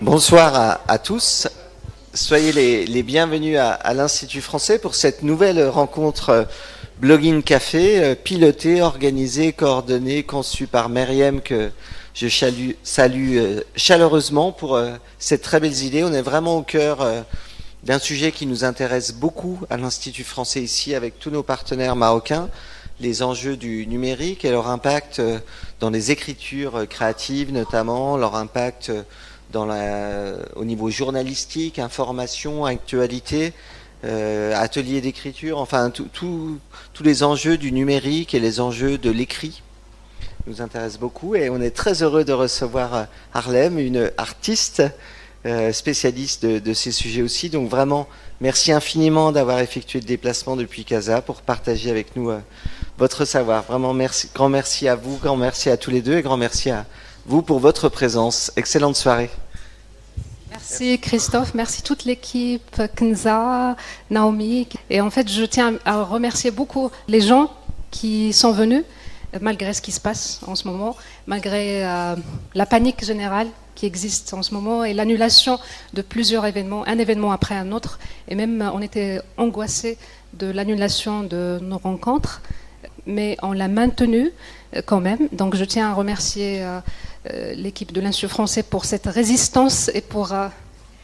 Bonsoir à tous. Soyez les bienvenus à l'Institut français pour cette nouvelle rencontre Blogging Café, pilotée, organisée, coordonnée, conçue par Myriam, que je salue chaleureusement pour cette très belles idées. On est vraiment au cœur d'un sujet qui nous intéresse beaucoup à l'Institut français ici, avec tous nos partenaires marocains, les enjeux du numérique et leur impact dans les écritures créatives notamment, leur impact au niveau journalistique, information, actualité, atelier d'écriture, enfin tous les enjeux du numérique et les enjeux de l'écrit nous intéressent beaucoup. Et on est très heureux de recevoir Harlem, une artiste spécialiste de ces sujets aussi. Donc vraiment, merci infiniment d'avoir effectué le déplacement depuis Casa pour partager avec nous votre savoir. Vraiment, merci, grand merci à vous, grand merci à tous les deux et grand merci à vous pour votre présence. Excellente soirée. Merci Christophe, merci toute l'équipe, Kenza, Naomi. Et en fait, je tiens à remercier beaucoup les gens qui sont venus, malgré ce qui se passe en ce moment, malgré la panique générale qui existe en ce moment et l'annulation de plusieurs événements, un événement après un autre. Et même, on était angoissés de l'annulation de nos rencontres, mais on l'a maintenue quand même. Donc, je tiens à remercier l'équipe de l'Institut français pour cette résistance et pour...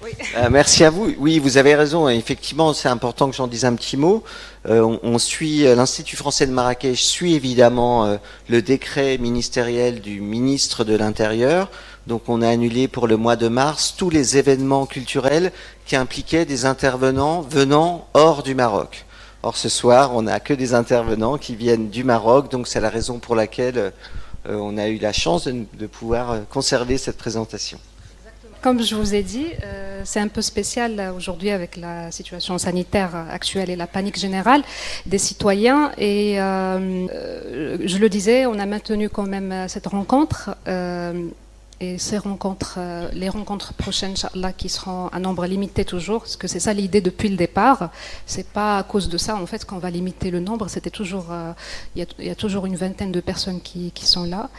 Oui. Merci à vous. Oui, vous avez raison. Effectivement, c'est important que j'en dise un petit mot. On suit, l'Institut français de Marrakech suit évidemment le décret ministériel du ministre de l'Intérieur. Donc on a annulé pour le mois de mars tous les événements culturels qui impliquaient des intervenants venant hors du Maroc. Or ce soir, on n'a que des intervenants qui viennent du Maroc. Donc c'est la raison pour laquelle on a eu la chance de pouvoir conserver cette présentation. Comme je vous ai dit, c'est un peu spécial aujourd'hui avec la situation sanitaire actuelle et la panique générale des citoyens. Et je le disais, on a maintenu quand même cette rencontre. Et ces rencontres, les rencontres prochaines, Inch'Allah, qui seront un nombre limité toujours, parce que c'est ça l'idée depuis le départ. C'est pas à cause de ça en fait qu'on va limiter le nombre. C'était toujours, il y a toujours une vingtaine de personnes qui sont là,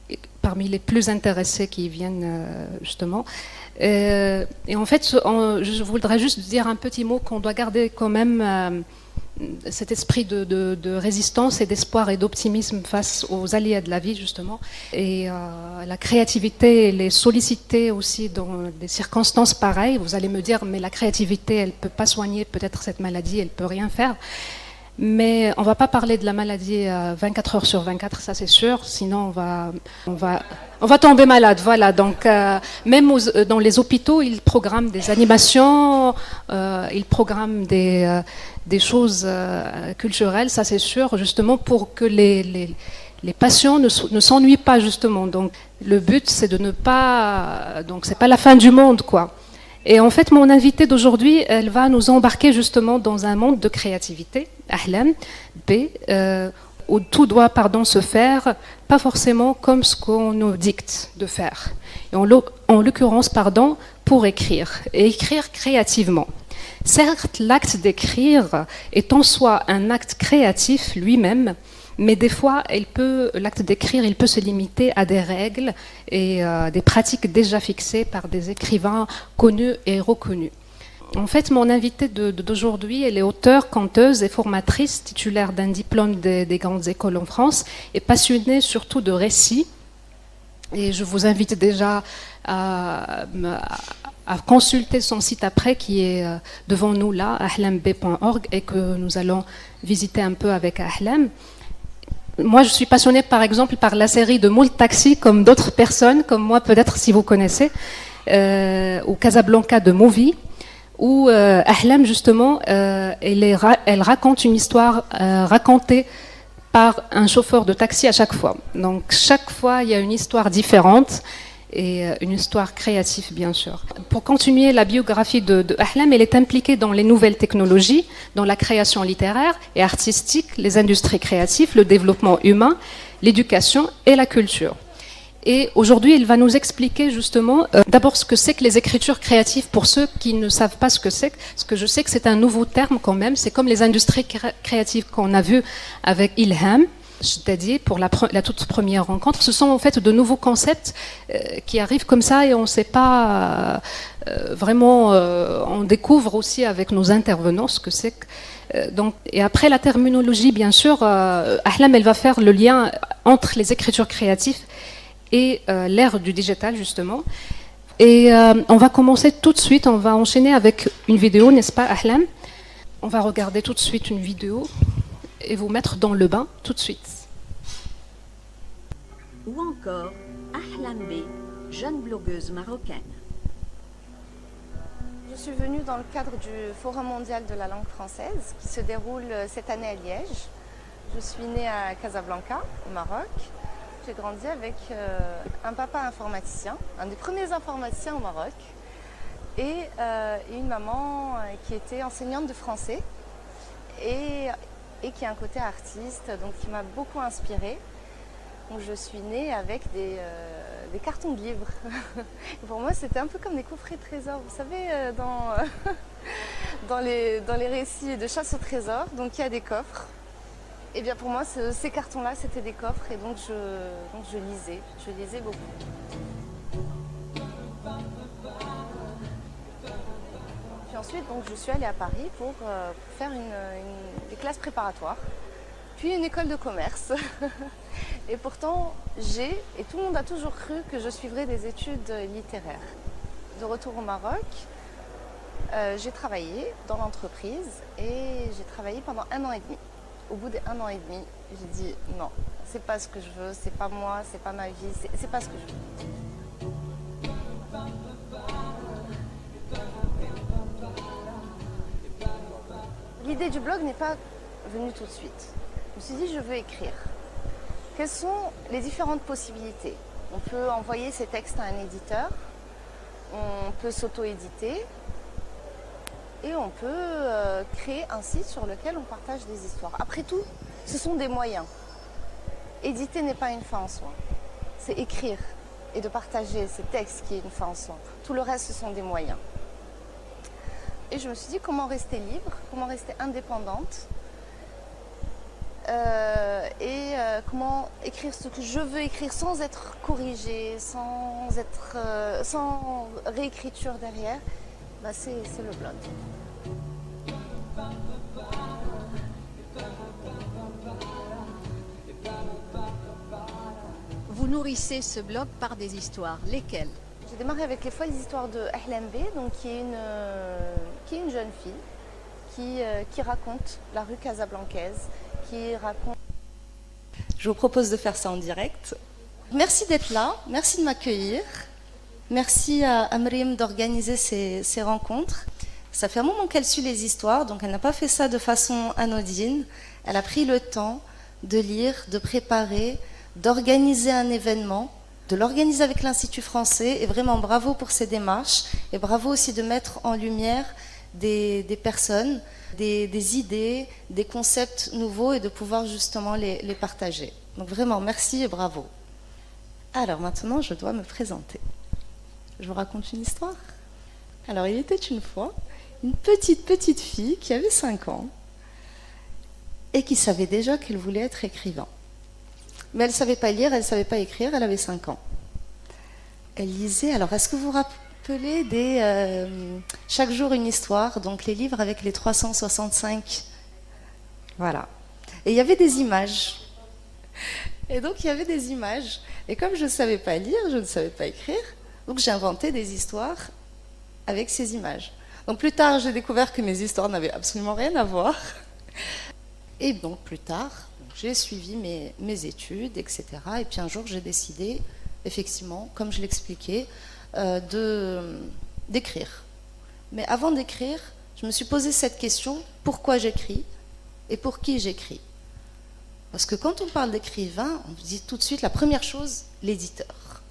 et parmi les plus intéressés qui viennent justement. Et en fait, je voudrais juste dire un petit mot qu'on doit garder quand même. Cet esprit de résistance et d'espoir et d'optimisme face aux aléas de la vie justement, et la créativité, les solliciter aussi dans des circonstances pareilles. Vous allez me dire, mais la créativité, elle peut pas soigner peut-être cette maladie, elle peut rien faire. Mais on va pas parler de la maladie 24 heures sur 24, ça c'est sûr, sinon on va tomber malade. Voilà, donc même dans les hôpitaux, ils programment des animations, ils programment des choses culturelles, ça c'est sûr, justement pour que les patients ne s'ennuient pas justement. Donc le but c'est de ne pas, donc c'est pas la fin du monde quoi. Et en fait, mon invitée d'aujourd'hui, elle va nous embarquer justement dans un monde de créativité, Ahlam, où tout doit, se faire, pas forcément comme ce qu'on nous dicte de faire. Et en l'occurrence, pour écrire, et écrire créativement. Certes, l'acte d'écrire est en soi un acte créatif lui-même, mais des fois, l'acte d'écrire, il peut se limiter à des règles et des pratiques déjà fixées par des écrivains connus et reconnus. En fait, mon invitée d'aujourd'hui, elle est auteure, conteuse et formatrice, titulaire d'un diplôme des grandes écoles en France, et passionnée surtout de récits. Et je vous invite déjà à consulter son site après, qui est devant nous là, ahlamb.org, et que nous allons visiter un peu avec Ahlam. Moi, je suis passionnée, par exemple, par la série de Moult Taxi, comme d'autres personnes, comme moi, peut-être, si vous connaissez, ou Casablanca de Movie, où Ahlam, justement, elle raconte une histoire racontée par un chauffeur de taxi à chaque fois. Donc, chaque fois, il y a une histoire différente et une histoire créative, bien sûr. Pour continuer la biographie de Ahlam, elle est impliquée dans les nouvelles technologies, dans la création littéraire et artistique, les industries créatives, le développement humain, l'éducation et la culture. Et aujourd'hui, elle va nous expliquer justement d'abord ce que c'est que les écritures créatives pour ceux qui ne savent pas ce que c'est. Parce que je sais que c'est un nouveau terme quand même. C'est comme les industries créatives qu'on a vues avec Ilham. C'est-à-dire, pour la toute première rencontre, ce sont en fait de nouveaux concepts qui arrivent comme ça et on ne sait pas vraiment, on découvre aussi avec nos intervenants ce que c'est. Donc, et après la terminologie, bien sûr, Ahlam, elle va faire le lien entre les écritures créatives et l'ère du digital, justement. Et on va commencer tout de suite, on va enchaîner avec une vidéo, n'est-ce pas, Ahlam? On va regarder tout de suite une vidéo et vous mettre dans le bain tout de suite. Ou encore Ahlam B, jeune blogueuse marocaine. Je suis venue dans le cadre du Forum mondial de la langue française qui se déroule cette année à Liège. Je suis née à Casablanca, au Maroc. J'ai grandi avec un papa informaticien, un des premiers informaticiens au Maroc, et une maman qui était enseignante de français et qui a un côté artiste, donc qui m'a beaucoup inspirée. Donc je suis née avec des cartons de livres. Pour moi, c'était un peu comme des coffrets trésors. Vous savez, dans les récits de chasse au trésor, donc il y a des coffres. Et bien pour moi, ces cartons-là, c'était des coffres et donc je lisais beaucoup. Puis ensuite, donc, je suis allée à Paris pour faire des classes préparatoires, puis une école de commerce. Et pourtant, et tout le monde a toujours cru que je suivrais des études littéraires. De retour au Maroc, j'ai travaillé dans l'entreprise et j'ai travaillé pendant 1 an et demi. Au bout d'1 an et demi, j'ai dit non, c'est pas ce que je veux, c'est pas moi, c'est pas ma vie, c'est pas ce que je veux. L'idée du blog n'est pas venue tout de suite. Je me suis dit je veux écrire. Quelles sont les différentes possibilités? On peut envoyer ses textes à un éditeur, on peut s'auto-éditer et on peut créer un site sur lequel on partage des histoires. Après tout, ce sont des moyens. Éditer n'est pas une fin en soi. C'est écrire et de partager ces textes qui est une fin en soi. Tout le reste, ce sont des moyens. Et je me suis dit comment rester libre, comment rester indépendante comment écrire ce que je veux écrire sans être corrigée, sans réécriture derrière. C'est le blog. Vous nourrissez ce blog par des histoires. Lesquelles? J'ai démarré avec les folles histoires de Ahlam B, donc qui est une jeune fille qui raconte la rue casablancaise, qui raconte... Je vous propose de faire ça en direct. Merci d'être là, merci de m'accueillir. Merci à Amrim d'organiser ces rencontres. Ça fait un moment qu'elle suit les histoires, donc elle n'a pas fait ça de façon anodine. Elle a pris le temps de lire, de préparer, d'organiser un événement, de l'organiser avec l'Institut français. Et vraiment bravo pour ces démarches et bravo aussi de mettre en lumière des personnes, des idées, des concepts nouveaux et de pouvoir justement les partager. Donc vraiment merci et bravo. Alors maintenant je dois me présenter. Je vous raconte une histoire. Alors il était une fois une petite fille qui avait 5 ans et qui savait déjà qu'elle voulait être écrivain. Mais elle ne savait pas lire, elle ne savait pas écrire, elle avait 5 ans. Elle lisait, alors est-ce que vous vous rappelez chaque jour une histoire, donc les livres avec les 365. Voilà. Et il y avait des images. Et donc il y avait des images. Et comme je ne savais pas lire, je ne savais pas écrire, donc j'ai inventé des histoires avec ces images. Donc plus tard, j'ai découvert que mes histoires n'avaient absolument rien à voir. Et donc plus tard, j'ai suivi mes études, etc. Et puis un jour, j'ai décidé, effectivement, comme je l'expliquais, d'écrire. Mais avant d'écrire, je me suis posé cette question, pourquoi j'écris et pour qui j'écris? Parce que quand on parle d'écrivain, on dit tout de suite la première chose, l'éditeur.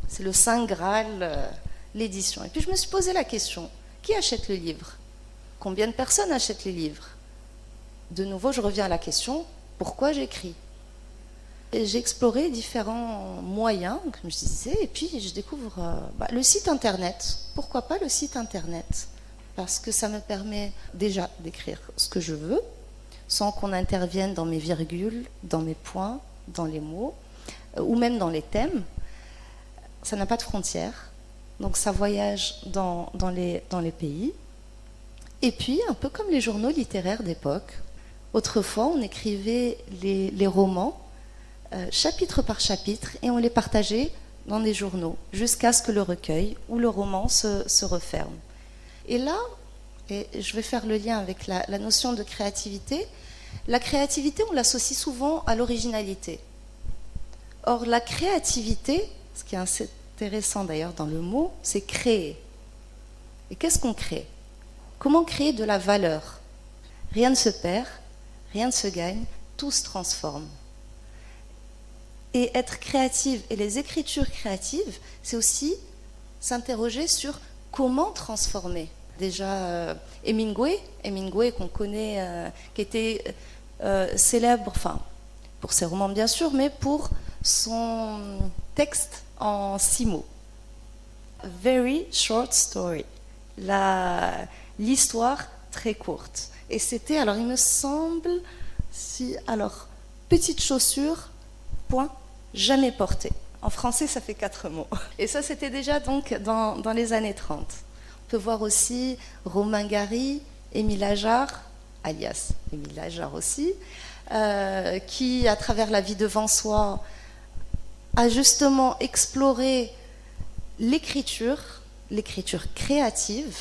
C'est le Saint Graal, l'édition. Et puis je me suis posé la question, qui achète le livre? Combien de personnes achètent les livres? De nouveau, je reviens à la question, pourquoi j'écris? Et j'ai exploré différents moyens, comme je disais, et puis je découvre le site internet. Pourquoi pas le site internet? Parce que ça me permet déjà d'écrire ce que je veux, sans qu'on intervienne dans mes virgules, dans mes points, dans les mots, ou même dans les thèmes. Ça n'a pas de frontières, donc ça voyage dans les pays. Et puis, un peu comme les journaux littéraires d'époque, autrefois on écrivait les romans chapitre par chapitre et on les partageait dans des journaux jusqu'à ce que le recueil ou le roman se referme. Et là, et je vais faire le lien avec la notion de créativité, la créativité on l'associe souvent à l'originalité. Or la créativité, ce qui est intéressant d'ailleurs dans le mot, c'est créer. Et qu'est-ce qu'on crée ? Comment créer de la valeur ? Rien ne se perd, rien ne se gagne, tout se transforme. Et être créative et les écritures créatives, c'est aussi s'interroger sur comment transformer. Déjà, Hemingway qu'on connaît, qui était célèbre, enfin, pour ses romans bien sûr, mais pour son texte en 6 mots. A very short story. L'histoire très courte. Et c'était, alors il me semble, petite chaussure, point, jamais portée. En français, ça fait 4 mots. Et ça, c'était déjà donc dans les années 30. On peut voir aussi Romain Gary, Émile Ajar, alias Émile Ajar aussi, qui, à travers La vie devant soi, a justement exploré l'écriture créative.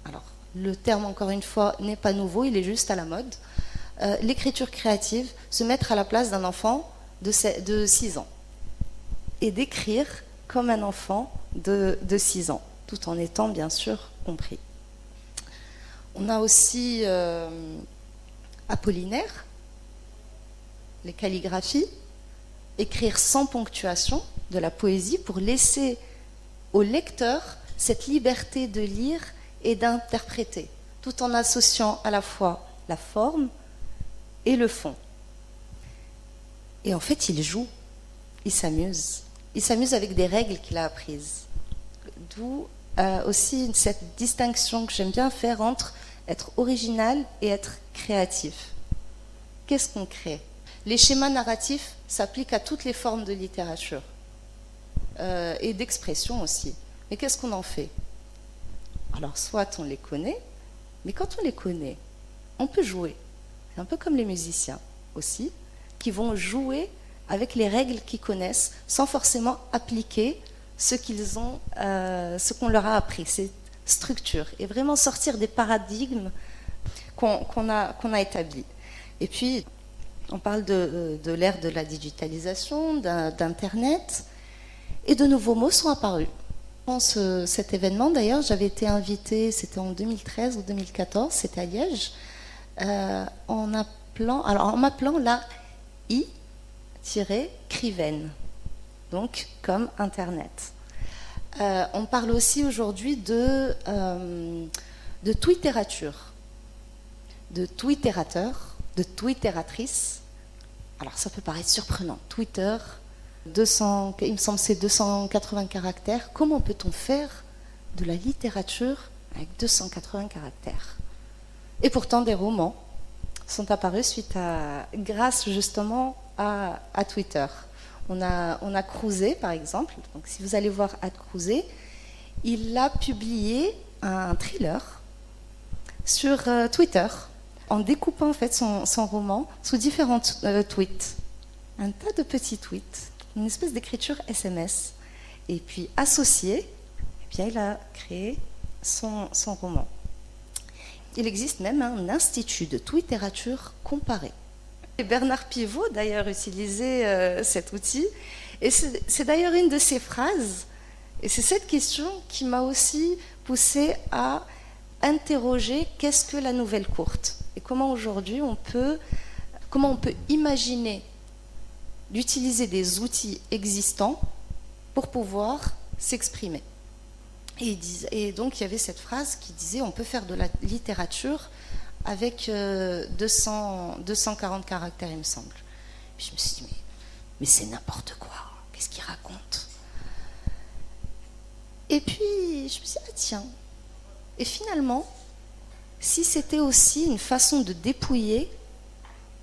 Alors, le terme, encore une fois, n'est pas nouveau, il est juste à la mode. L'écriture créative, se mettre à la place d'un enfant de 6 ans et d'écrire comme un enfant de 6 ans, tout en étant bien sûr compris. On a aussi Apollinaire, les calligraphies, écrire sans ponctuation de la poésie pour laisser au lecteur cette liberté de lire et d'interpréter, tout en associant à la fois la forme et le fond. Et en fait, il joue, il s'amuse. Il s'amuse avec des règles qu'il a apprises. D'où aussi cette distinction que j'aime bien faire entre être original et être créatif. Qu'est-ce qu'on crée ? Les schémas narratifs s'appliquent à toutes les formes de littérature et d'expression aussi. Mais qu'est-ce qu'on en fait ? Alors, soit on les connaît, mais quand on les connaît, on peut jouer. C'est un peu comme les musiciens aussi, qui vont jouer avec les règles qu'ils connaissent, sans forcément appliquer ce qu'on leur a appris, cette structure, et vraiment sortir des paradigmes qu'on a établis. Et puis, on parle de l'ère de la digitalisation, d'Internet, et de nouveaux mots sont apparus. Dans cet événement, d'ailleurs, j'avais été invitée, c'était en 2013 ou 2014, c'était à Liège, en m'appelant la i-crivaine, donc comme Internet. On parle aussi aujourd'hui de twittérature, de twittérateurs, de twittératrices. Alors ça peut paraître surprenant, Twitter, il me semble c'est 280 caractères. Comment peut-on faire de la littérature avec 280 caractères ? Et pourtant des romans sont apparus grâce justement à Twitter. On a Crouzet par exemple, donc si vous allez voir Crouzet, il a publié un thriller sur Twitter en découpant en fait son roman sous différents tweets. Un tas de petits tweets, une espèce d'écriture SMS. Et puis associé, eh bien, il a créé son roman. Il existe même un institut de twittérature comparée. Et Bernard Pivot, d'ailleurs, utilisait cet outil. Et c'est d'ailleurs une de ses phrases. Et c'est cette question qui m'a aussi poussée à interroger qu'est-ce que la nouvelle courte et comment aujourd'hui on peut imaginer d'utiliser des outils existants pour pouvoir s'exprimer. Et donc il y avait cette phrase qui disait on peut faire de la littérature avec 240 caractères, il me semble. Puis je me suis dit mais c'est n'importe quoi, qu'est-ce qu'il raconte ? Et puis je me suis dit tiens, et finalement si c'était aussi une façon de dépouiller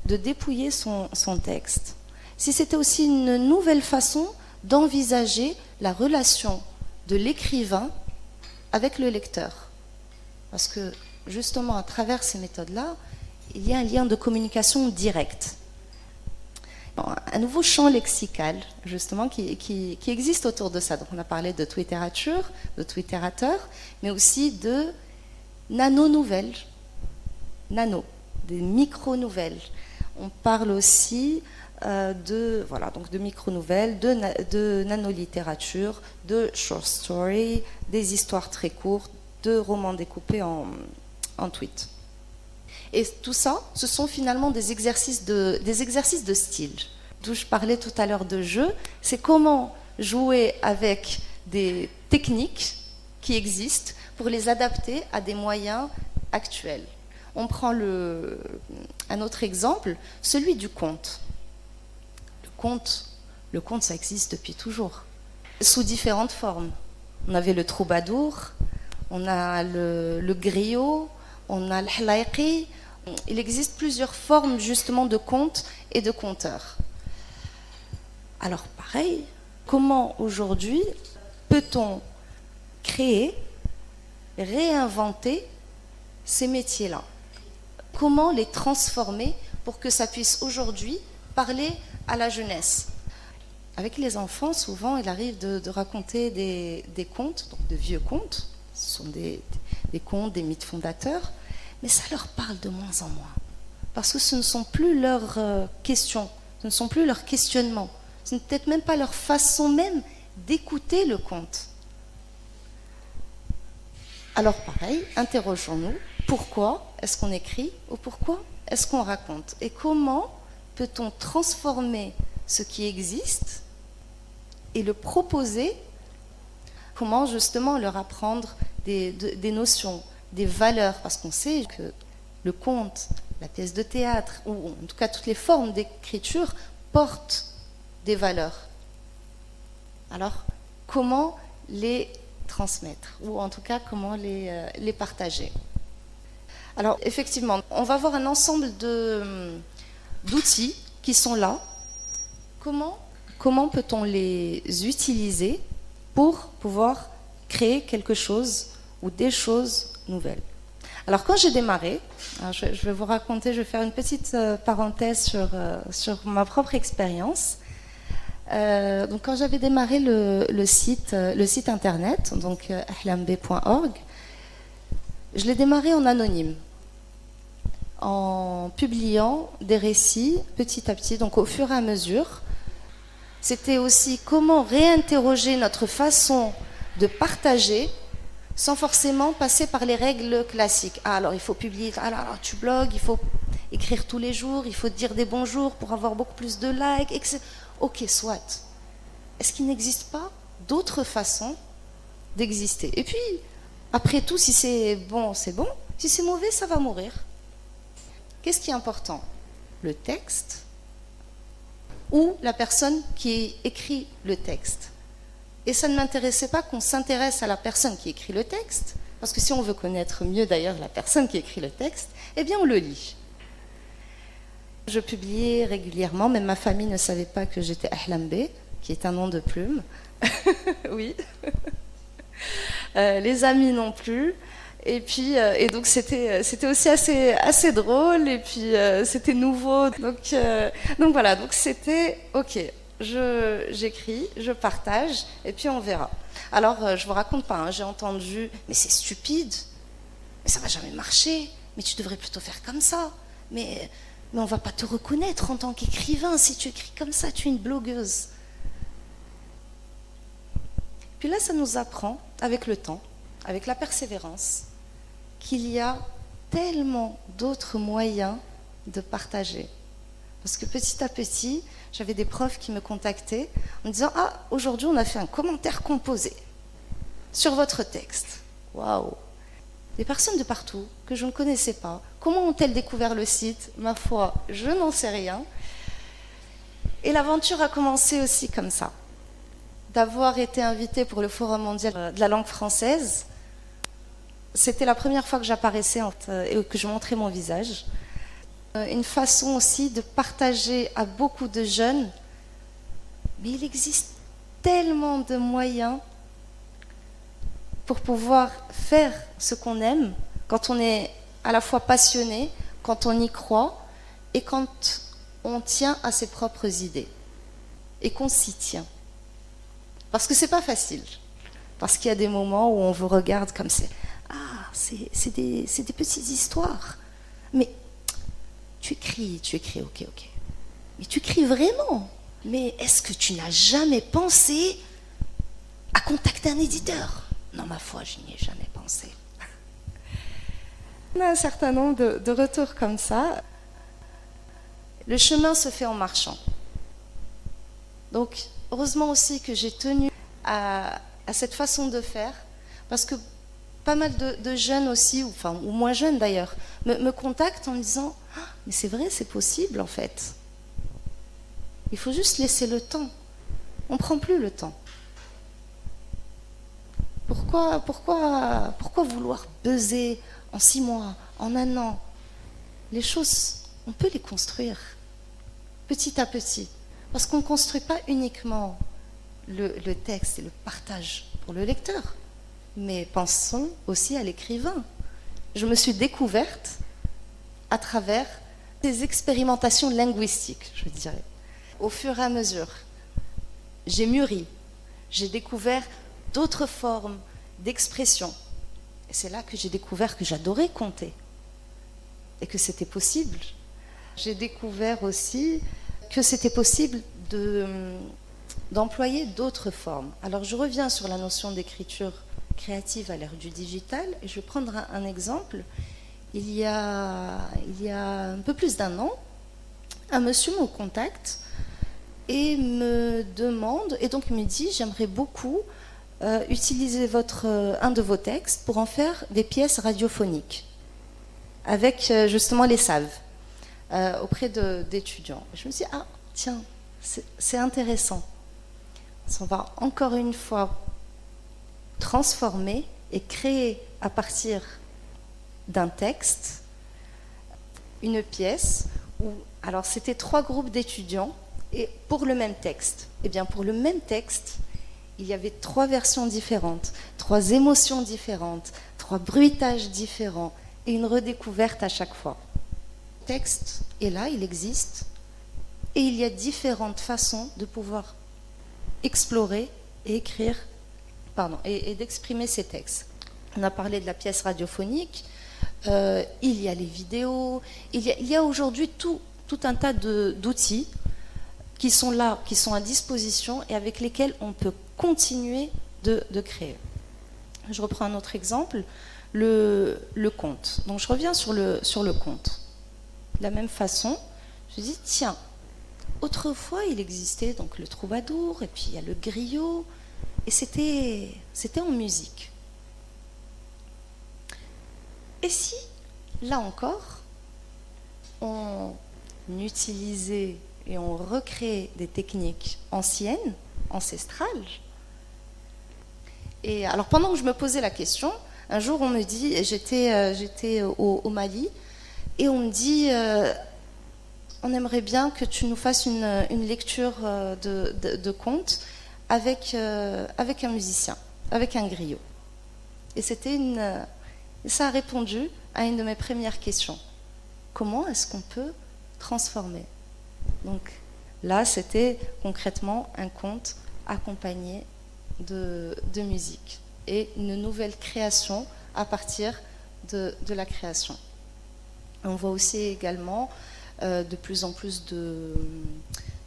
de dépouiller son texte, si c'était aussi une nouvelle façon d'envisager la relation de l'écrivain avec le lecteur. Parce que justement, à travers ces méthodes-là, il y a un lien de communication direct. Bon, un nouveau champ lexical, justement, qui existe autour de ça. Donc, on a parlé de twitterature, de twitterateur, mais aussi de nano-nouvelles, des micro-nouvelles. On parle aussi de micro-nouvelles, de nano-littérature, de short story, des histoires très courtes, de romans découpés en tweets. Et tout ça, ce sont finalement des exercices de style. D'où je parlais tout à l'heure de jeu, c'est comment jouer avec des techniques qui existent pour les adapter à des moyens actuels. On prend un autre exemple, celui du conte. Le conte, ça existe depuis toujours, sous différentes formes. On avait le troubadour, on a le griot, on a le halaïqi. Il existe plusieurs formes justement de contes et de conteurs. Alors pareil, comment aujourd'hui peut-on créer, réinventer ces métiers-là? Comment les transformer pour que ça puisse aujourd'hui parler à la jeunesse? Avec les enfants, souvent, il arrive de raconter des contes, donc de vieux contes. Ce sont des contes, des mythes fondateurs. Mais ça leur parle de moins en moins. Parce que ce ne sont plus leurs questions, ce ne sont plus leurs questionnements. Ce n'est peut-être même pas leur façon même d'écouter le conte. Alors pareil, interrogeons-nous, pourquoi est-ce qu'on écrit ou pourquoi est-ce qu'on raconte? Et comment peut-on transformer ce qui existe et le proposer? Comment justement leur apprendre des notions, des valeurs, parce qu'on sait que le conte, la pièce de théâtre, ou en tout cas toutes les formes d'écriture portent des valeurs. Alors, comment les transmettre, ou en tout cas comment les partager? Alors, effectivement, on va voir un ensemble d'outils qui sont là. Comment peut-on les utiliser pour pouvoir créer quelque chose ou des choses nouvelles? Alors quand j'ai démarré, je vais vous raconter, je vais faire une petite parenthèse sur ma propre expérience. Donc quand j'avais démarré le site internet, donc ahlambe.org, je l'ai démarré en anonyme, en publiant des récits petit à petit, donc au fur et à mesure. C'était aussi comment réinterroger notre façon de partager sans forcément passer par les règles classiques. Ah, alors il faut publier, alors tu blogues, il faut écrire tous les jours, il faut dire des bonjours pour avoir beaucoup plus de likes, etc. Ok, soit. Est-ce qu'il n'existe pas d'autres façons d'exister? Et puis, après tout, si c'est bon, c'est bon. Si c'est mauvais, ça va mourir. Qu'est-ce qui est important? Le texte ou la personne qui écrit le texte? Et ça ne m'intéressait pas qu'on s'intéresse à la personne qui écrit le texte, parce que si on veut connaître mieux d'ailleurs la personne qui écrit le texte, eh bien on le lit. Je publiais régulièrement, même ma famille ne savait pas que j'étais Ahlambe, qui est un nom de plume. Oui. Les amis non plus. Et puis, et donc c'était aussi assez drôle, et puis c'était nouveau. Donc voilà, donc c'était ok. J'écris, je partage, et puis on verra. Alors, je vous raconte pas, hein, j'ai entendu, mais c'est stupide, mais ça va jamais marcher, mais tu devrais plutôt faire comme ça, mais on va pas te reconnaître en tant qu'écrivain, si tu écris comme ça, tu es une blogueuse. Puis là, ça nous apprend, avec le temps, avec la persévérance, qu'il y a tellement d'autres moyens de partager. Parce que petit à petit, j'avais des profs qui me contactaient en me disant « Ah, aujourd'hui, on a fait un commentaire composé sur votre texte. » Waouh! Des personnes de partout que je ne connaissais pas. Comment ont-elles découvert le site? Ma foi, je n'en sais rien. Et l'aventure a commencé aussi comme ça. D'avoir été invitée pour le Forum mondial de la langue française, c'était la première fois que j'apparaissais et que je montrais mon visage. une façon aussi de partager à beaucoup de jeunes. Mais il existe tellement de moyens pour pouvoir faire ce qu'on aime, quand on est à la fois passionné, quand on y croit et quand on tient à ses propres idées et qu'on s'y tient. Parce que c'est pas facile. Parce qu'il y a des moments où on vous regarde comme c'est des petites histoires. Mais tu écris, ok. Mais tu écris vraiment. Mais est-ce que tu n'as jamais pensé à contacter un éditeur? Non, ma foi, je n'y ai jamais pensé. On a un certain nombre de retours comme ça. Le chemin se fait en marchant. Donc, heureusement aussi que j'ai tenu à cette façon de faire, parce que pas mal de jeunes aussi, ou moins jeunes d'ailleurs, me contactent en me disant « Ah, mais c'est vrai, c'est possible en fait. Il faut juste laisser le temps. On ne prend plus le temps. Pourquoi vouloir buzzer en 6 mois, en 1 an? Les choses, on peut les construire petit à petit. Parce qu'on ne construit pas uniquement le texte et le partage pour le lecteur, mais pensons aussi à l'écrivain. Je me suis découverte à travers des expérimentations linguistiques, je dirais. Au fur et à mesure, j'ai mûri, j'ai découvert d'autres formes d'expression. Et c'est là que j'ai découvert que j'adorais conter et que c'était possible. J'ai découvert aussi que c'était possible d'employer d'autres formes. Alors je reviens sur la notion d'écriture créative à l'ère du digital et je vais prendre un exemple. Il y a un peu plus d'1 an, un monsieur me contacte et me demande, et donc il me dit, j'aimerais beaucoup utiliser un de vos textes pour en faire des pièces radiophoniques avec justement les salves auprès d'étudiants. Je me suis dit, ah tiens, c'est intéressant. On va encore une fois transformer et créer à partir d'un texte une pièce où, alors c'était 3 groupes d'étudiants et pour le même texte. Et bien pour le même texte, il y avait 3 versions différentes, 3 émotions différentes, 3 bruitages différents et une redécouverte à chaque fois. Le texte est là, il existe et il y a différentes façons de pouvoir explorer et écrire, et d'exprimer ces textes. On a parlé de la pièce radiophonique, il y a les vidéos, il y a aujourd'hui tout un tas d'outils qui sont là, qui sont à disposition et avec lesquels on peut continuer de créer. Je reprends un autre exemple, le conte. Donc je reviens sur le conte. De la même façon, je dis tiens, autrefois il existait donc le troubadour et puis il y a le griot et c'était en musique. Et si, là encore, on utilisait et on recréait des techniques anciennes, ancestrales. Et alors pendant que je me posais la question, un jour on me dit, j'étais au Mali, et on me dit, on aimerait bien que tu nous fasses une lecture de contes avec un musicien, avec un griot. Et ça a répondu à une de mes premières questions. Comment est-ce qu'on peut transformer? Donc là, c'était concrètement un conte accompagné de musique et une nouvelle création à partir de la création. On voit aussi également de plus en plus de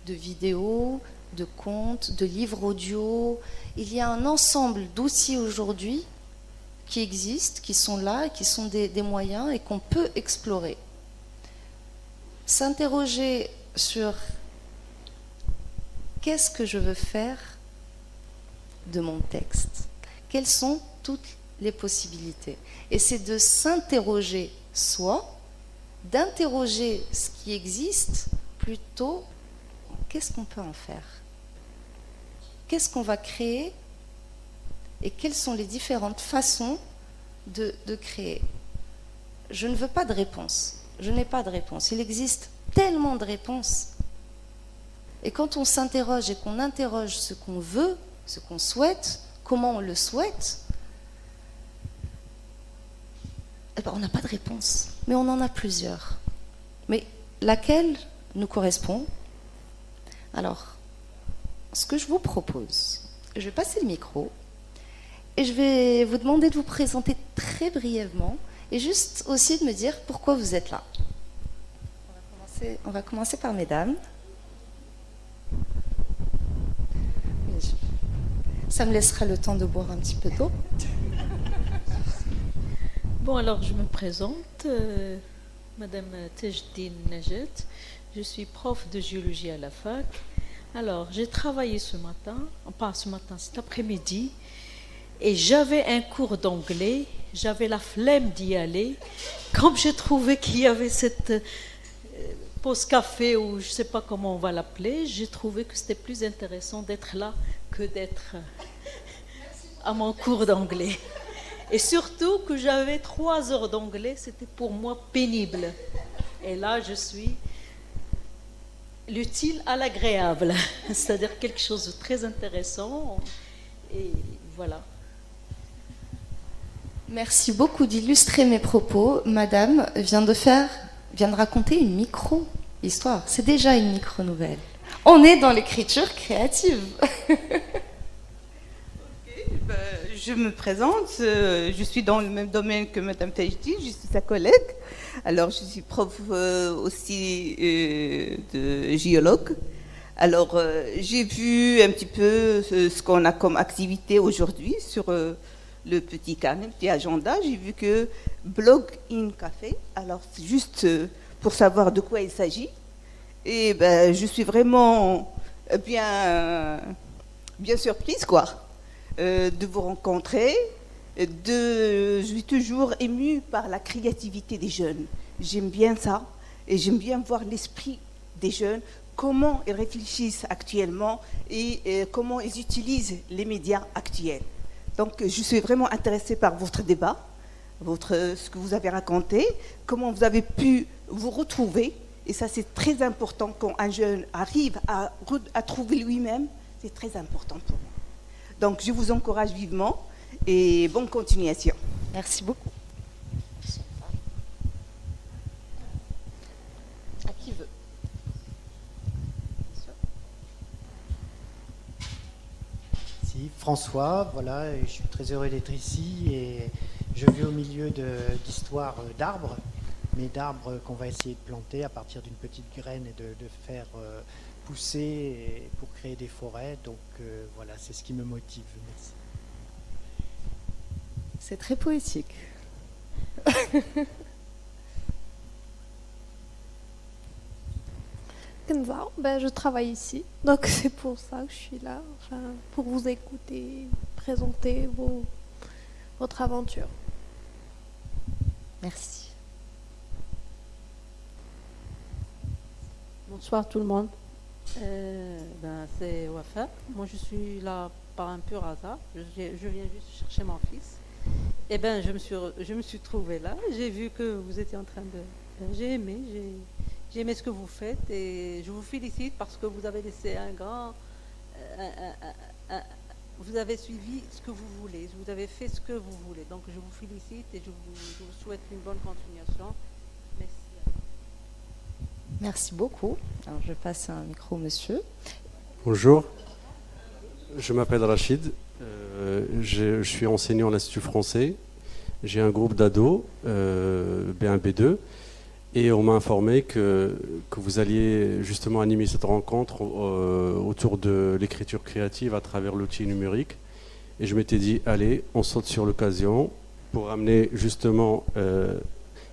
vidéos, de contes, de livres audio. Il y a un ensemble d'outils aujourd'hui qui existent, qui sont là, qui sont des moyens et qu'on peut explorer. S'interroger sur qu'est-ce que je veux faire de mon texte, quelles sont toutes les possibilités. Et c'est de s'interroger soi, d'interroger ce qui existe, plutôt qu'est-ce qu'on peut en faire, qu'est-ce qu'on va créer et quelles sont les différentes façons de créer. Je ne veux pas de réponse. Je n'ai pas de réponse. Il existe tellement de réponses. Et quand on s'interroge et qu'on interroge ce qu'on veut, ce qu'on souhaite, comment on le souhaite, eh ben, on n'a pas de réponse. Mais on en a plusieurs. Mais laquelle nous correspond? Alors, ce que je vous propose, je vais passer le micro et je vais vous demander de vous présenter très brièvement et juste aussi de me dire pourquoi vous êtes là. On va commencer par mesdames. Ça me laissera le temps de boire un petit peu d'eau. Bon, alors je me présente, Madame Tejdine Najet. Je suis prof de géologie à la fac. Alors, j'ai travaillé ce matin, pas ce matin, cet après-midi, et j'avais un cours d'anglais. J'avais la flemme d'y aller. Comme j'ai trouvé qu'il y avait cette pause café, ou je ne sais pas comment on va l'appeler, j'ai trouvé que c'était plus intéressant d'être là que d'être à mon cours d'anglais. Et surtout que j'avais 3 heures d'anglais, c'était pour moi pénible. Et là, je suis l'utile à l'agréable, c'est-à-dire quelque chose de très intéressant. Et voilà. Merci beaucoup d'illustrer mes propos. Madame vient de raconter une micro-histoire. C'est déjà une micro-nouvelle. On est dans l'écriture créative. Je me présente, je suis dans le même domaine que Madame Tejdine, je suis sa collègue. Alors, je suis prof aussi de géologue. Alors, j'ai vu un petit peu ce qu'on a comme activité aujourd'hui sur le petit carnet, le petit agenda. J'ai vu que Blog in Café, alors c'est juste pour savoir de quoi il s'agit. Et ben, je suis vraiment bien surprise, quoi. De vous rencontrer, je suis toujours émue par la créativité des jeunes. J'aime bien ça et j'aime bien voir l'esprit des jeunes, comment ils réfléchissent actuellement et comment ils utilisent les médias actuels. Donc je suis vraiment intéressée par votre débat, ce que vous avez raconté, comment vous avez pu vous retrouver. Et ça, c'est très important quand un jeune arrive à trouver lui-même, c'est très important pour moi. Donc, je vous encourage vivement et bonne continuation. Merci beaucoup. À qui veut? Si, François, voilà, je suis très heureux d'être ici et je vis au milieu d'histoires d'arbres, mais d'arbres qu'on va essayer de planter à partir d'une petite graine et de faire pousser pour créer des forêts. Donc voilà, c'est ce qui me motive. Merci. C'est très poétique. Kenza, je travaille ici, donc c'est pour ça que je suis là, pour vous écouter, présenter votre aventure. Merci. Bonsoir tout le monde. C'est Wafa. Moi je suis là par un pur hasard. Je viens juste chercher mon fils. Et je me suis trouvée là. J'ai vu que vous étiez en train de. J'ai aimé ce que vous faites et je vous félicite parce que vous avez laissé un grand. Vous avez suivi ce que vous voulez. Vous avez fait ce que vous voulez. Donc je vous félicite et je vous souhaite une bonne continuation. Merci. Merci beaucoup. Alors, je passe un micro au monsieur. Bonjour, je m'appelle Rachid, je suis enseignant à l'Institut français. J'ai un groupe d'ados, B1, B2, et on m'a informé que vous alliez justement animer cette rencontre autour de l'écriture créative à travers l'outil numérique. Et je m'étais dit, allez, on saute sur l'occasion pour amener justement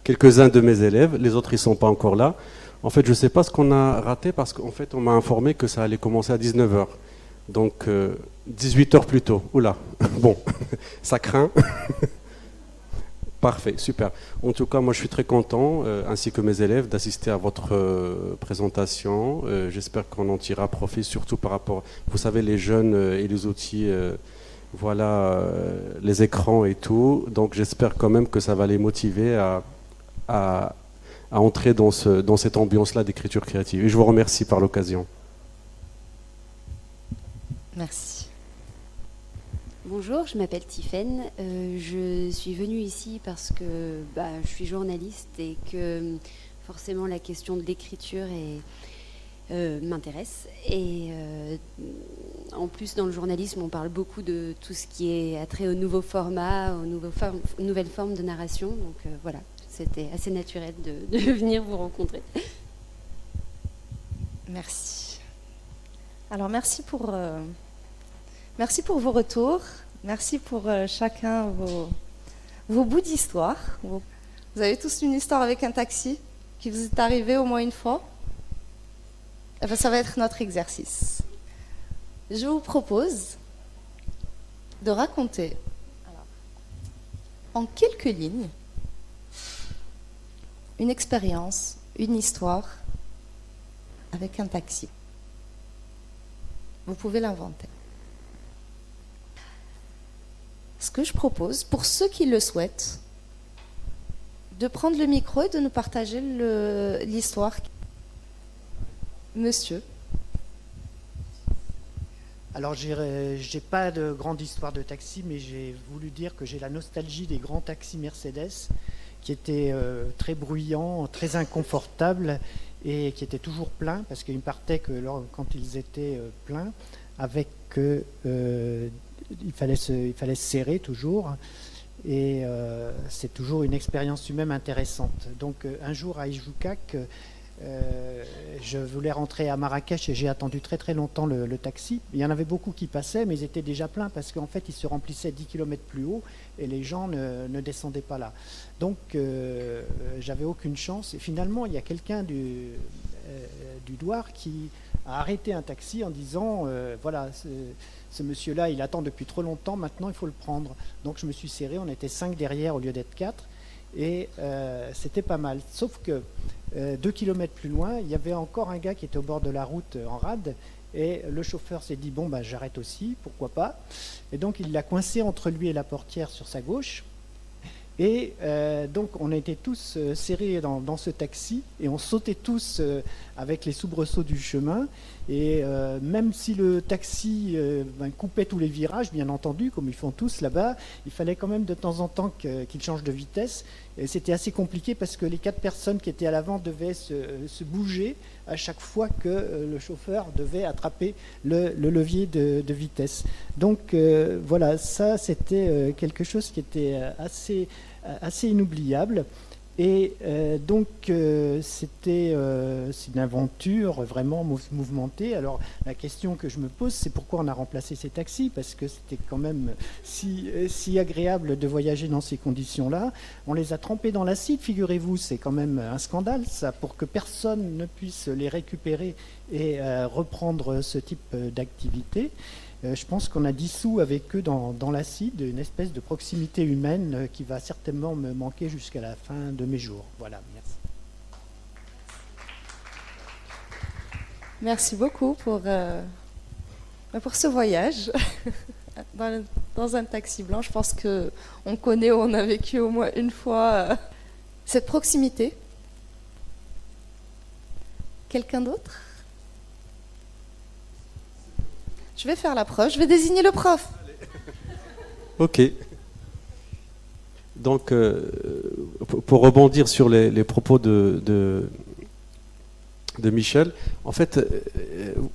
quelques-uns de mes élèves. Les autres, ils ne sont pas encore là. En fait, je ne sais pas ce qu'on a raté parce qu'en fait, on m'a informé que ça allait commencer à 19h. Donc, 18h plus tôt. Oula, bon, ça craint. Parfait, super. En tout cas, moi, je suis très content, ainsi que mes élèves, d'assister à votre présentation. J'espère qu'on en tirera profit, surtout par rapport, vous savez, les jeunes et les outils, voilà, les écrans et tout. Donc, j'espère quand même que ça va les motiver à entrer dans cette ambiance-là d'écriture créative. Et je vous remercie par l'occasion. Merci. Bonjour, je m'appelle Tiffaine. Je suis venue ici parce que je suis journaliste et que forcément la question de l'écriture m'intéresse. Et en plus, dans le journalisme, on parle beaucoup de tout ce qui est attrait aux nouveaux formats, aux nouvelles formes de narration. Donc voilà, c'était assez naturel de venir vous rencontrer. Merci. Alors merci pour vos retours. Merci pour chacun vos bouts d'histoire. Vous avez tous une histoire avec un taxi qui vous est arrivé au moins une fois. Eh bien, ça va être notre exercice. Je vous propose de raconter en quelques lignes une expérience, une histoire avec un taxi. Vous pouvez l'inventer. Ce que je propose, pour ceux qui le souhaitent, de prendre le micro et de nous partager l'histoire. Monsieur. Alors, j'ai pas de grande histoire de taxi, mais j'ai voulu dire que j'ai la nostalgie des grands taxis Mercedes qui étaient très bruyants, très inconfortables et qui étaient toujours pleins parce qu'ils partaient que quand ils étaient pleins, avec il fallait se serrer toujours. Et c'est toujours une expérience humaine intéressante. Donc un jour à Ijoukak, je voulais rentrer à Marrakech et j'ai attendu très très longtemps le taxi. Il y en avait beaucoup qui passaient, mais ils étaient déjà pleins parce qu'en fait ils se remplissaient 10 km plus haut et les gens ne descendaient pas là. Donc j'avais aucune chance. Et finalement il y a quelqu'un du douar qui a arrêté un taxi en disant voilà, ce monsieur-là, il attend depuis trop longtemps, maintenant il faut le prendre. Donc je me suis serré, on était 5 derrière au lieu d'être 4, et c'était pas mal. Sauf que 2 km plus loin, il y avait encore un gars qui était au bord de la route en rade, et le chauffeur s'est dit, bon, j'arrête aussi, pourquoi pas. Et donc il l'a coincé entre lui et la portière sur sa gauche. Et donc on était tous serrés dans ce taxi et on sautait tous avec les soubresauts du chemin. Et même si le taxi coupait tous les virages, bien entendu, comme ils font tous là-bas, il fallait quand même de temps en temps qu'il change de vitesse. Et c'était assez compliqué parce que les 4 personnes qui étaient à l'avant devaient se bouger à chaque fois que le chauffeur devait attraper le levier de vitesse. Donc voilà, ça c'était quelque chose qui était assez inoubliable. Et donc c'est une aventure vraiment mouvementée. Alors la question que je me pose, c'est pourquoi on a remplacé ces taxis, parce que c'était quand même si agréable de voyager dans ces conditions-là. On les a trempés dans l'acide, figurez-vous, c'est quand même un scandale ça, pour que personne ne puisse les récupérer et reprendre ce type d'activité. Je pense qu'on a dissous avec eux dans l'acide une espèce de proximité humaine qui va certainement me manquer jusqu'à la fin de mes jours. Voilà, merci. Merci beaucoup pour ce voyage dans un taxi blanc. Je pense qu'on connaît, on a vécu au moins une fois cette proximité. Quelqu'un d'autre ? Je vais faire la preuve, je vais désigner le prof. Ok. Donc, pour rebondir sur les propos de Michel, en fait,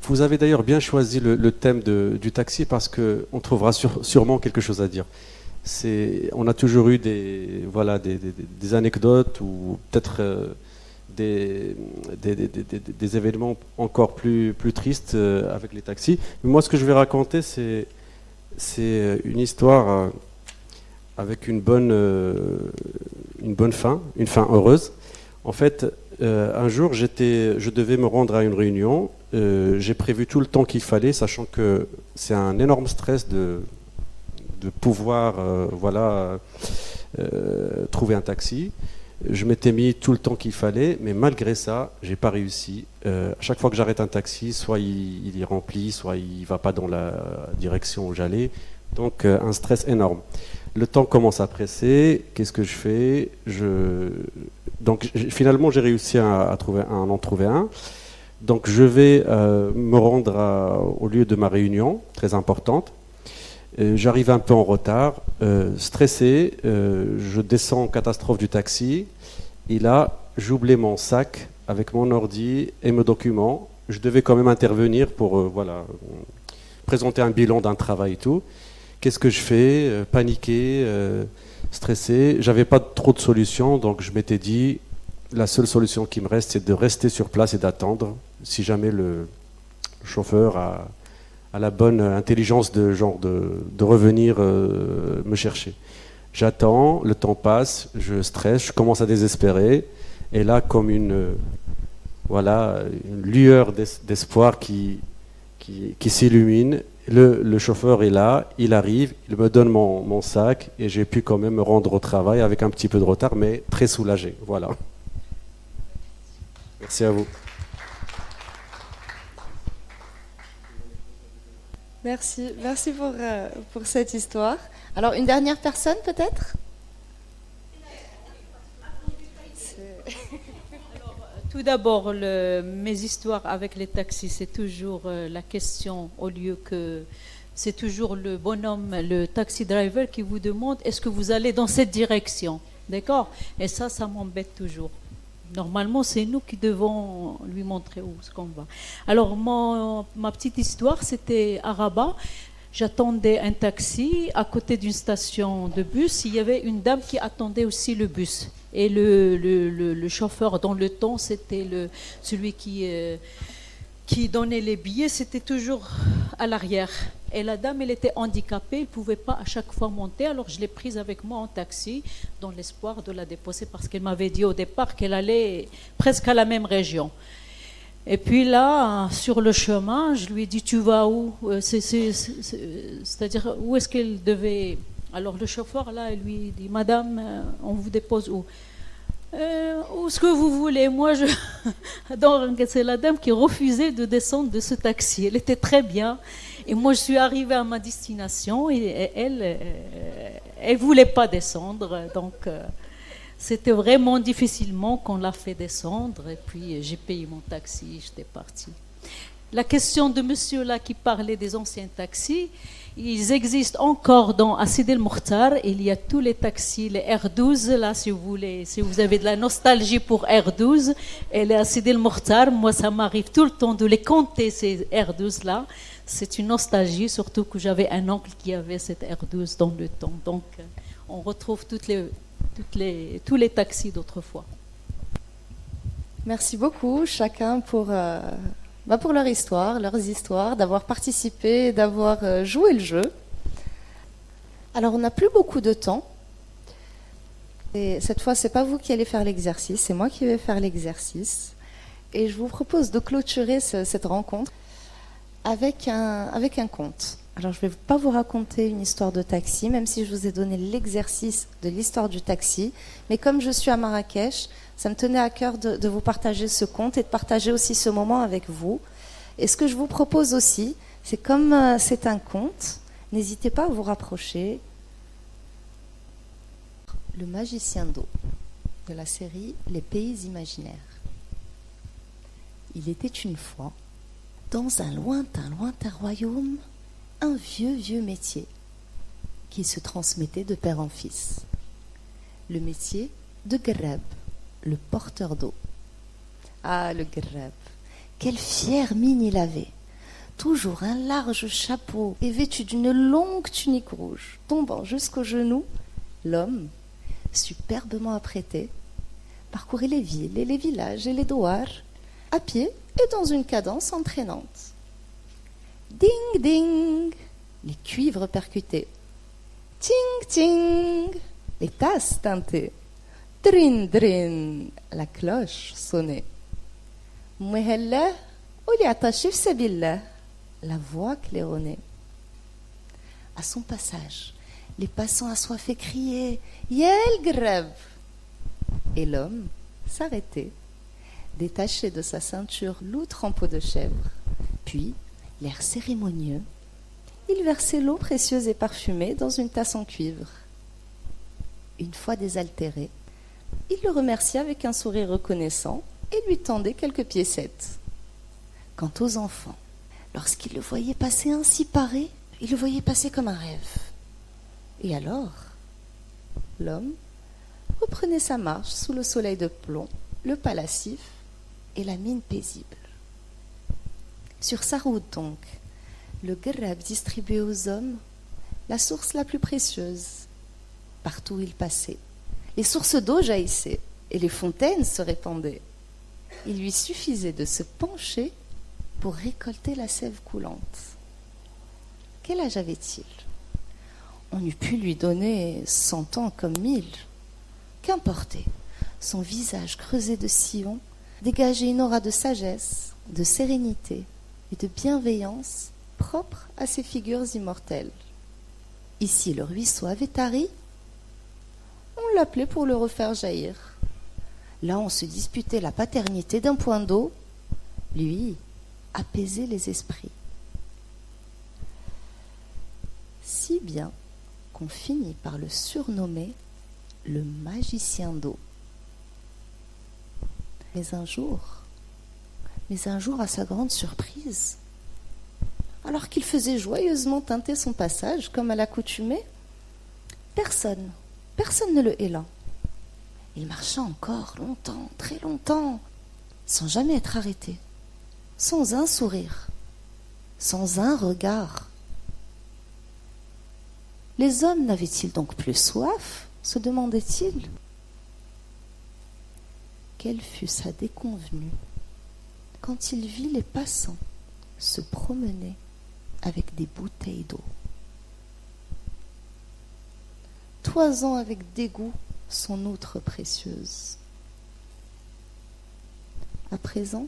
vous avez d'ailleurs bien choisi le thème du taxi parce qu'on trouvera sûrement quelque chose à dire. On a toujours eu des anecdotes ou peut-être des événements encore plus tristes avec les taxis. Mais moi, ce que je vais raconter, c'est une histoire avec une bonne fin, une fin heureuse. En fait, un jour, je devais me rendre à une réunion. J'ai prévu tout le temps qu'il fallait, sachant que c'est un énorme stress de pouvoir trouver un taxi. Je m'étais mis tout le temps qu'il fallait, mais malgré ça, j'ai pas réussi. À chaque fois que j'arrête un taxi, soit il est rempli, soit il va pas dans la direction où j'allais. Donc un stress énorme. Le temps commence à presser. Qu'est-ce que je fais? Finalement, j'ai réussi à en trouver un. Donc, je vais me rendre au lieu de ma réunion, très importante. J'arrive un peu en retard, stressé. Je descends en catastrophe du taxi. Et là, j'oublie mon sac avec mon ordi et mes documents. Je devais quand même intervenir pour présenter un bilan d'un travail et tout. Qu'est-ce que je fais? Paniqué, stressé. J'avais pas trop de solutions, donc je m'étais dit, la seule solution qui me reste, c'est de rester sur place et d'attendre. Si jamais le chauffeur a la bonne intelligence de revenir me chercher. J'attends, le temps passe, je stresse, je commence à désespérer. Et là, comme une lueur d'espoir qui s'illumine, le chauffeur est là, il arrive, il me donne mon sac et j'ai pu quand même me rendre au travail avec un petit peu de retard, mais très soulagé. Voilà. Merci à vous. Merci pour cette histoire. Alors, une dernière personne peut-être? Tout d'abord, mes histoires avec les taxis, c'est toujours la question, au lieu que c'est toujours le bonhomme, le taxi driver qui vous demande est-ce que vous allez dans cette direction, d'accord? Et ça m'embête toujours. Normalement, c'est nous qui devons lui montrer où est-ce qu'on va. Alors, ma petite histoire, c'était à Rabat. J'attendais un taxi à côté d'une station de bus. Il y avait une dame qui attendait aussi le bus. Et le chauffeur, dans le temps, c'était celui qui donnait les billets, c'était toujours à l'arrière. Et la dame, elle était handicapée, elle ne pouvait pas à chaque fois monter. Alors, je l'ai prise avec moi en taxi, dans l'espoir de la déposer, parce qu'elle m'avait dit au départ qu'elle allait presque à la même région. Et puis là, sur le chemin, je lui ai dit, tu vas où? C'est-à-dire, où est-ce qu'elle devait... Alors le chauffeur, là, il lui dit, madame, on vous dépose où? Où est-ce que vous voulez? Moi, Donc, c'est la dame qui refusait de descendre de ce taxi. Elle était très bien. Et moi, je suis arrivée à ma destination et elle voulait pas descendre. Donc, c'était vraiment difficilement qu'on l'a fait descendre. Et puis, j'ai payé mon taxi, j'étais partie. La question de monsieur là qui parlait des anciens taxis, ils existent encore à Sidi El Mokhtar. Il y a tous les taxis, les R12 là, si vous voulez, si vous avez de la nostalgie pour R12, elle est à Sidi El Mokhtar. Moi, ça m'arrive tout le temps de les compter ces R12 là. C'est une nostalgie, surtout que j'avais un oncle qui avait cette R12 dans le temps. Donc, on retrouve tous les taxis d'autrefois. Merci beaucoup chacun pour leur histoire, leurs histoires, d'avoir participé, d'avoir joué le jeu. Alors, on n'a plus beaucoup de temps. Et cette fois, c'est pas vous qui allez faire l'exercice, c'est moi qui vais faire l'exercice. Et je vous propose de clôturer cette rencontre avec un conte. Alors, je ne vais pas vous raconter une histoire de taxi, même si je vous ai donné l'exercice de l'histoire du taxi. Mais comme je suis à Marrakech, ça me tenait à cœur de vous partager ce conte et de partager aussi ce moment avec vous. Et ce que je vous propose aussi, c'est comme c'est un conte, n'hésitez pas à vous rapprocher. Le magicien d'eau, de la série Les Pays imaginaires. Il était une fois, dans un lointain royaume, un vieux métier qui se transmettait de père en fils. Le métier de Greb, le porteur d'eau. Ah, le Greb, quelle fière mine il avait! Toujours un large chapeau et vêtu d'une longue tunique rouge, tombant jusqu'aux genoux, l'homme, superbement apprêté, parcourait les villes et les villages et les douars, à pied et dans une cadence entraînante. Ding, ding, les cuivres percutés. Ting, ting, les tasses teintées. Drin, drin, la cloche sonnait. Mouhella, ouliatashif sabillah, la voix claironnait. À son passage, les passants assoiffés criaient Yel greb. Et l'homme s'arrêtait, détaché de sa ceinture l'outre en peau de chèvre, puis, l'air cérémonieux, il versait l'eau précieuse et parfumée dans une tasse en cuivre. Une fois désaltéré, il le remercia avec un sourire reconnaissant et lui tendait quelques piécettes. Quant aux enfants, lorsqu'ils le voyaient passer ainsi paré, ils le voyaient passer comme un rêve. Et alors, l'homme reprenait sa marche sous le soleil de plomb, le pas lascif et la mine paisible. Sur sa route donc, le Greb distribuait aux hommes la source la plus précieuse. Partout où il passait, les sources d'eau jaillissaient et les fontaines se répandaient. Il lui suffisait de se pencher pour récolter la sève coulante. Quel âge avait-il? On eût pu lui donner 100 ans comme 1000. Qu'importait, son visage creusé de sillon dégageait une aura de sagesse, de sérénité et de bienveillance propre à ces figures immortelles. Ici, le ruisseau avait tari, on l'appelait pour le refaire jaillir. Là, on se disputait la paternité d'un point d'eau, lui apaisait les esprits. Si bien qu'on finit par le surnommer le magicien d'eau. Mais un jour, à sa grande surprise, alors qu'il faisait joyeusement teinter son passage, comme à l'accoutumée, personne ne le héla. Il marcha encore longtemps, très longtemps, sans jamais être arrêté, sans un sourire, sans un regard. Les hommes n'avaient-ils donc plus soif, se demandait-il. Quelle fut sa déconvenue quand il vit les passants se promener avec des bouteilles d'eau. Toisant avec dégoût son outre précieuse. À présent,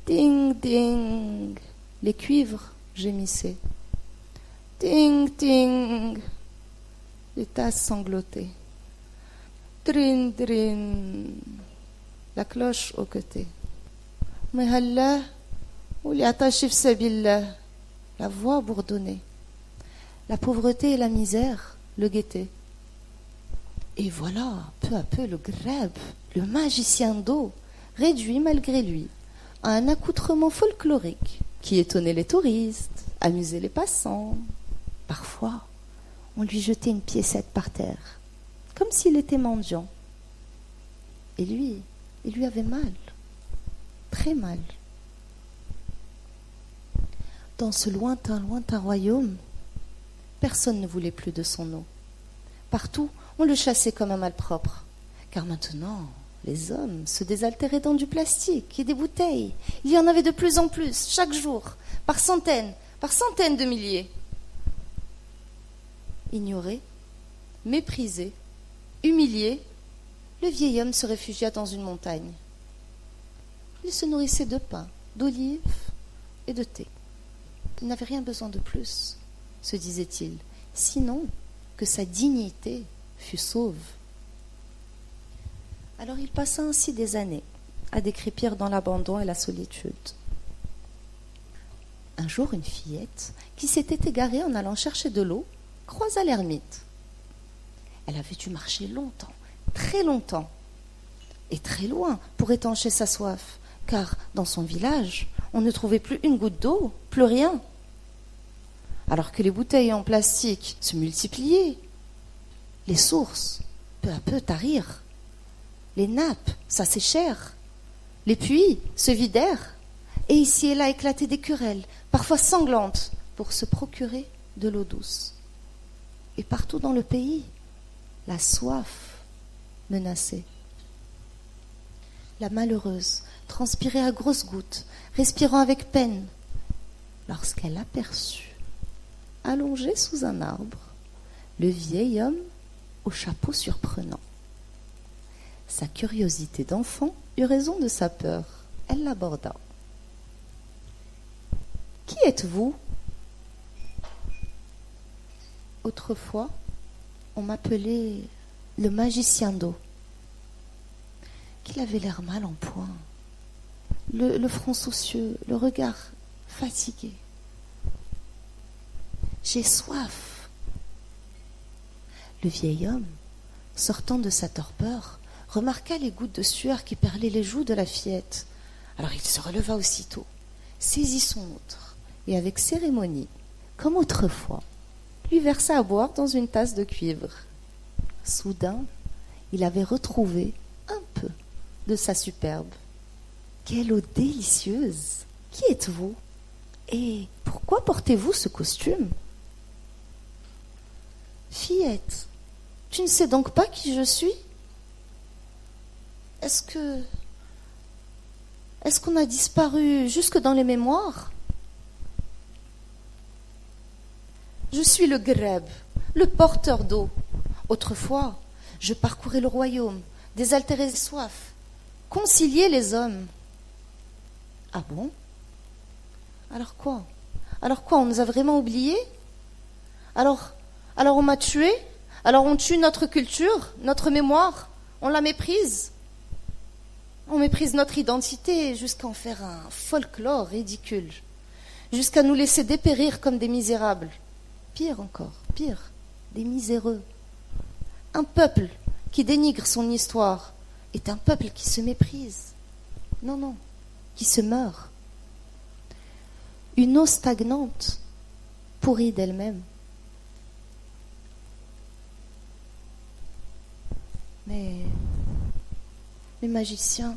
ding ding, les cuivres gémissaient. Ding ding, les tasses sanglotaient. Drin drin, la cloche hoquetait. Mehallah, ou li atashi fi sabillah, la voix bourdonnait. La pauvreté et la misère le guettaient. Et voilà, peu à peu, le Greb, le magicien d'eau, réduit malgré lui à un accoutrement folklorique qui étonnait les touristes, amusait les passants. Parfois, on lui jetait une piécette par terre, comme s'il était mendiant. Et lui, il lui avait mal, très mal. Dans ce lointain royaume, personne ne voulait plus de son eau. Partout, on le chassait comme un malpropre, car maintenant, les hommes se désaltéraient dans du plastique et des bouteilles. Il y en avait de plus en plus, chaque jour, par centaines de milliers. Ignoré, méprisé, humilié, le vieil homme se réfugia dans une montagne. Il se nourrissait de pain, d'olives et de thé. Il n'avait rien besoin de plus, se disait-il, sinon que sa dignité fût sauve. Alors il passa ainsi des années à décrépir dans l'abandon et la solitude. Un jour, une fillette, qui s'était égarée en allant chercher de l'eau, croisa l'ermite. Elle avait dû marcher longtemps, et très loin pour étancher sa soif, car dans son village, on ne trouvait plus une goutte d'eau, plus rien. Alors que les bouteilles en plastique se multipliaient, les sources, peu à peu, tarirent. Les nappes s'asséchèrent, les puits se vidèrent, et ici et là éclataient des querelles, parfois sanglantes, pour se procurer de l'eau douce. Et partout dans le pays, la soif menaçait. La malheureuse transpirait à grosses gouttes, respirant avec peine, lorsqu'elle aperçut, allongé sous un arbre, le vieil homme au chapeau surprenant. Sa curiosité d'enfant eut raison de sa peur. Elle l'aborda. « Qui êtes-vous » ? Autrefois, on m'appelait le magicien d'eau. Qu'il avait l'air mal en point, le front soucieux, le regard fatigué. J'ai soif. Le vieil homme sortant de sa torpeur, remarqua les gouttes de sueur qui perlaient les joues de la fillette. Alors il se releva aussitôt, saisit son outre, et avec cérémonie, comme autrefois, lui versa à boire dans une tasse de cuivre. Soudain, il avait retrouvé un peu de sa superbe. Quelle eau délicieuse! Qui êtes-vous? Et pourquoi portez-vous ce costume? Fillette, tu ne sais donc pas qui je suis? Est-ce qu'on a disparu jusque dans les mémoires? Je suis le Greb, le porteur d'eau. Autrefois, je parcourais le royaume, désaltérais les soifs, concilier les hommes. Ah bon? Alors quoi? On nous a vraiment oubliés? Alors on m'a tué? Alors on tue notre culture, notre mémoire? On la méprise? On méprise notre identité jusqu'à en faire un folklore ridicule, jusqu'à nous laisser dépérir comme des misérables. Pire encore, pire, des miséreux. Un peuple qui dénigre son histoire est un peuple qui se méprise. Non, qui se meurt. Une eau stagnante, pourrie d'elle-même. Mais magiciens,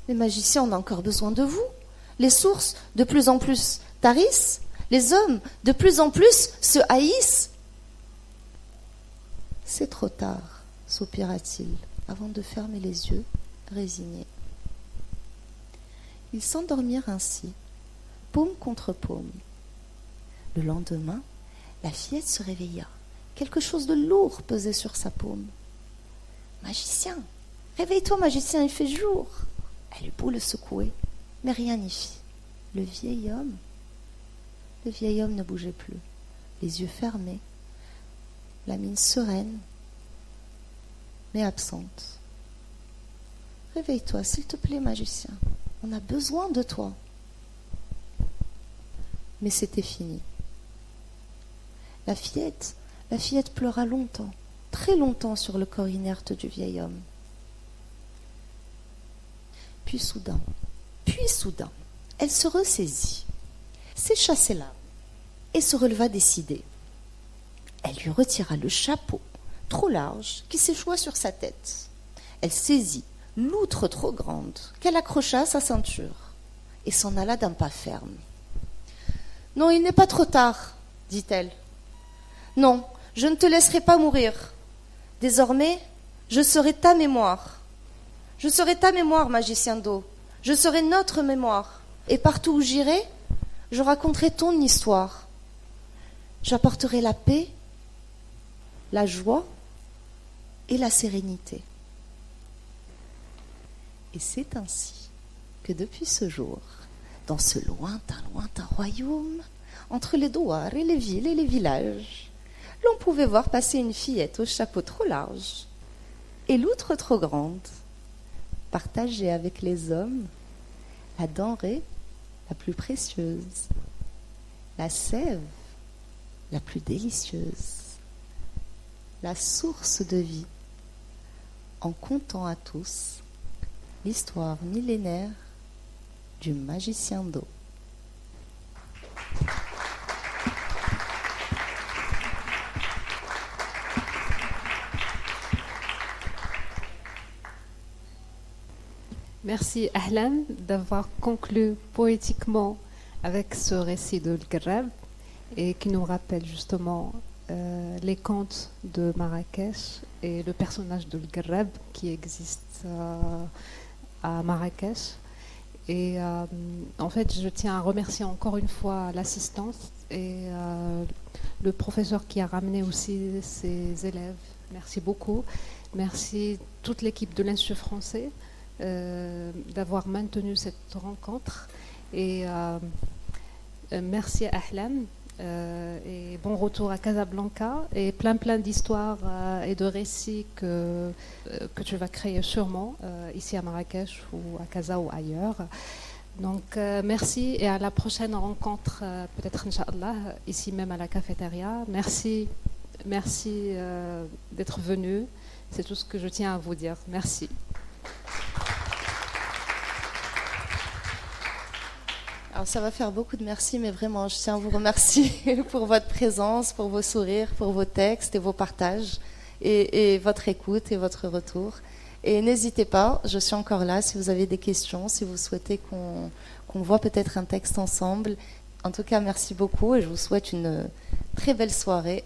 on a encore besoin de vous. Les sources, de plus en plus, tarissent. Les hommes, de plus en plus, se haïssent. C'est trop tard, soupira-t-il, avant de fermer les yeux, résigné. Ils s'endormirent ainsi, paume contre paume. Le lendemain, la fillette se réveilla. Quelque chose de lourd pesait sur sa paume. « Magicien, réveille-toi, magicien, il fait jour !» Elle eut beau le secouer, mais rien n'y fit. Le vieil homme ne bougeait plus, les yeux fermés, la mine sereine, mais absente. « Réveille-toi, s'il te plaît, magicien, on a besoin de toi. » Mais c'était fini. La fillette pleura longtemps, très longtemps sur le corps inerte du vieil homme. Puis soudain, elle se ressaisit, sécha ses larmes et se releva décidée. Elle lui retira le chapeau trop large qui s'échoua sur sa tête. Elle saisit l'outre trop grande qu'elle accrocha à sa ceinture et s'en alla d'un pas ferme. « Non, il n'est pas trop tard, dit-elle. Non, je ne te laisserai pas mourir. Désormais, je serai ta mémoire. Je serai ta mémoire, magicien d'eau. Je serai notre mémoire. Et partout où j'irai, je raconterai ton histoire. J'apporterai la paix, la joie et la sérénité. » Et c'est ainsi que depuis ce jour, dans ce lointain royaume, entre les douars et les villes et les villages, l'on pouvait voir passer une fillette au chapeau trop large et l'outre trop grande, partager avec les hommes la denrée la plus précieuse, la sève la plus délicieuse, la source de vie, en contant à tous l'histoire millénaire du magicien d'eau. Merci Ahlan d'avoir conclu poétiquement avec ce récit de L'Greb et qui nous rappelle justement les contes de Marrakech et le personnage de L'Greb qui existe à Marrakech. Et en fait, je tiens à remercier encore une fois l'assistance et le professeur qui a ramené aussi ses élèves. Merci beaucoup. Merci toute l'équipe de l'Institut français d'avoir maintenu cette rencontre. Et merci à Ahlan. Et bon retour à Casablanca et plein d'histoires et de récits que tu vas créer sûrement ici à Marrakech ou à Casa ou ailleurs. Donc merci et à la prochaine rencontre peut-être Inch'Allah ici même à la cafétéria. Merci d'être venu. C'est tout ce que je tiens à vous dire. Merci. Alors ça va faire beaucoup de merci, mais vraiment, je tiens à vous remercier pour votre présence, pour vos sourires, pour vos textes et vos partages, et votre écoute et votre retour. Et n'hésitez pas, je suis encore là si vous avez des questions, si vous souhaitez qu'on voit peut-être un texte ensemble. En tout cas, merci beaucoup et je vous souhaite une très belle soirée.